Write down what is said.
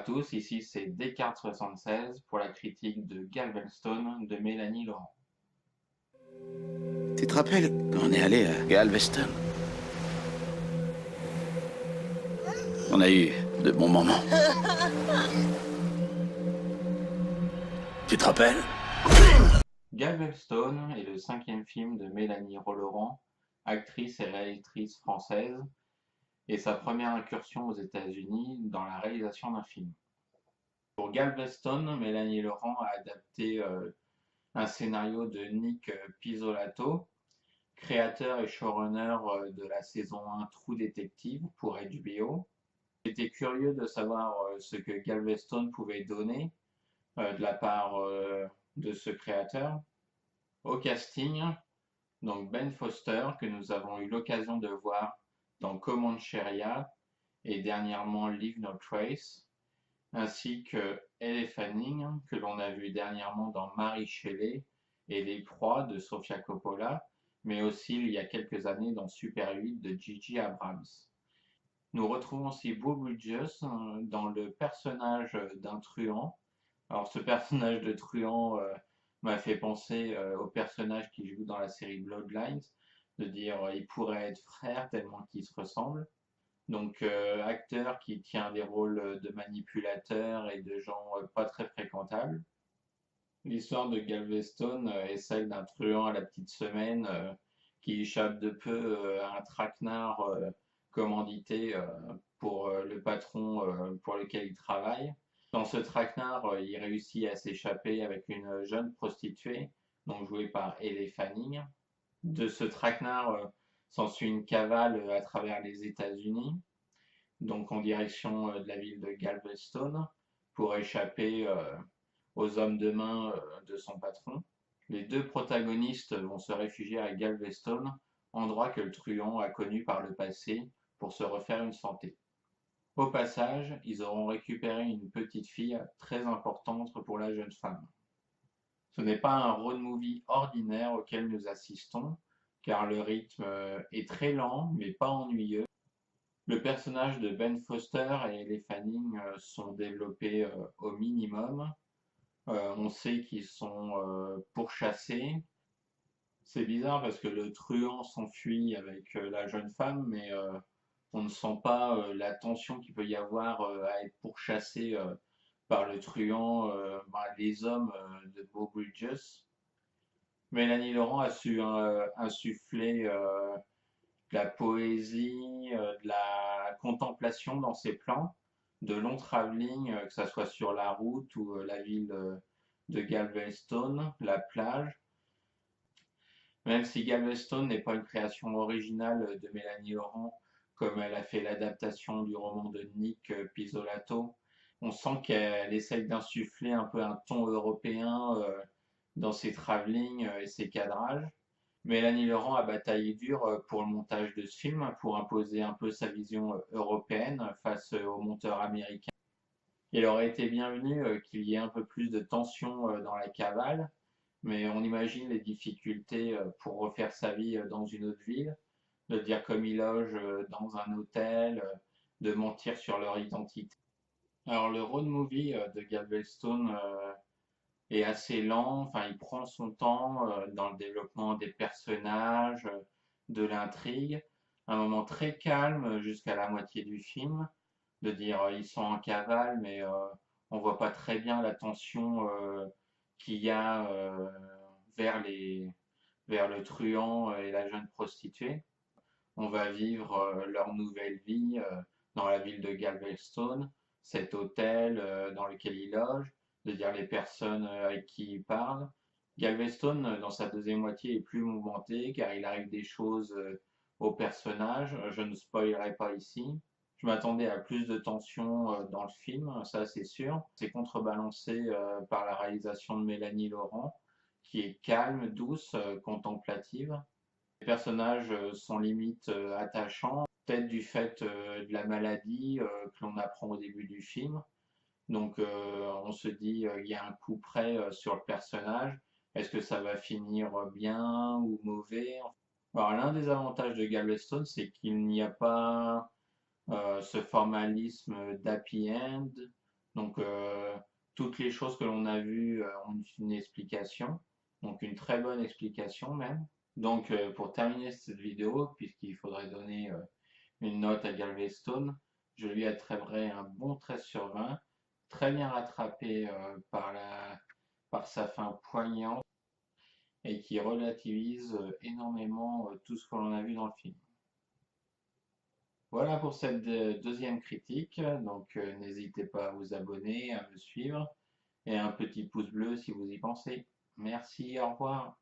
tous, ici c'est Descartes76 pour la critique de Galveston de Mélanie Laurent. Tu te rappelles quand on est allé à Galveston? On a eu de bons moments. Tu te rappelles? Galveston est le 5e film de Mélanie Laurent, actrice et réalisatrice française, et sa première incursion aux États-Unis dans la réalisation d'un film. Pour Galveston, Mélanie Laurent a adapté un scénario de Nick Pizzolatto, créateur et showrunner de la saison 1 True Detective pour HBO. J'étais curieux de savoir ce que Galveston pouvait donner de la part de ce créateur. Au casting, donc Ben Foster, que nous avons eu l'occasion de voir dans Comancheria et dernièrement Leave No Trace, ainsi que Elle Fanning, que l'on a vu dernièrement dans Mary Shelley et Les Proies de Sofia Coppola, mais aussi il y a quelques années dans Super 8 de J.J. Abrams. Nous retrouvons aussi Beau Bridges dans le personnage d'un truand. Alors ce personnage de truand m'a fait penser au personnage qui joue dans la série Bloodlines, de dire il pourrait être frère tellement qu'ils se ressemblent. Donc acteur qui tient des rôles de manipulateur et de gens pas très fréquentables. L'histoire de Galveston est celle d'un truand à la petite semaine qui échappe de peu à un traquenard commandité pour le patron pour lequel il travaille. Dans ce traquenard, il réussit à s'échapper avec une jeune prostituée, donc jouée par Elle Fanning. De ce traquenard s'ensuit une cavale à travers les États-Unis, donc en direction de la ville de Galveston, pour échapper aux hommes de main de son patron. Les deux protagonistes vont se réfugier à Galveston, endroit que le truand a connu par le passé, pour se refaire une santé. Au passage, ils auront récupéré une petite fille très importante pour la jeune femme. Ce n'est pas un road movie ordinaire auquel nous assistons, car le rythme est très lent mais pas ennuyeux. Le personnage de Ben Foster et Elle Fanning sont développés au minimum. On sait qu'ils sont pourchassés. C'est bizarre parce que le truand s'enfuit avec la jeune femme, mais on ne sent pas la tension qu'il peut y avoir à être pourchassé par le truand, les hommes de Beau Bridges. Mélanie Laurent a su insuffler de la poésie, de la contemplation dans ses plans, de long travelling, que ce soit sur la route ou la ville de Galveston, la plage. Même si Galveston n'est pas une création originale de Mélanie Laurent, comme elle a fait l'adaptation du roman de Nick Pizzolatto, on sent qu'elle essaye d'insuffler un peu un ton européen dans ses travelling et ses cadrages. Mélanie Laurent a bataillé dur pour le montage de ce film, pour imposer un peu sa vision européenne face aux monteurs américains. Il aurait été bienvenu qu'il y ait un peu plus de tension dans la cavale, mais on imagine les difficultés pour refaire sa vie dans une autre ville, de dire comme il loge dans un hôtel, de mentir sur leur identité. Alors le road movie de Galveston est assez lent, enfin il prend son temps dans le développement des personnages, de l'intrigue, un moment très calme jusqu'à la moitié du film, de dire ils sont en cavale mais on voit pas très bien la tension qu'il y a vers vers le truand et la jeune prostituée. On va vivre leur nouvelle vie dans la ville de Galveston, cet hôtel dans lequel ils logent, de dire les personnes avec qui ils parlent. Galveston, dans sa deuxième moitié, est plus mouvementé car il arrive des choses aux personnages. Je ne spoilerai pas ici. Je m'attendais à plus de tension dans le film, ça c'est sûr. C'est contrebalancé par la réalisation de Mélanie Laurent, qui est calme, douce, contemplative. Les personnages sont limite attachants, peut-être du fait de la maladie que l'on apprend au début du film. Donc on se dit il y a un coup près sur le personnage. Est-ce que ça va finir bien ou mauvais? Alors l'un des avantages de Galveston, c'est qu'il n'y a pas ce formalisme d'happy end, Donc, toutes les choses que l'on a vues ont une explication, donc une très bonne explication même. Donc, pour terminer cette vidéo, puisqu'il faudrait donner une note à Galveston, je lui attribuerai un bon 13 sur 20, très bien rattrapé par sa fin poignante et qui relativise énormément tout ce que l'on a vu dans le film. Voilà pour cette deuxième critique, donc n'hésitez pas à vous abonner, à me suivre et un petit pouce bleu si vous y pensez. Merci, au revoir.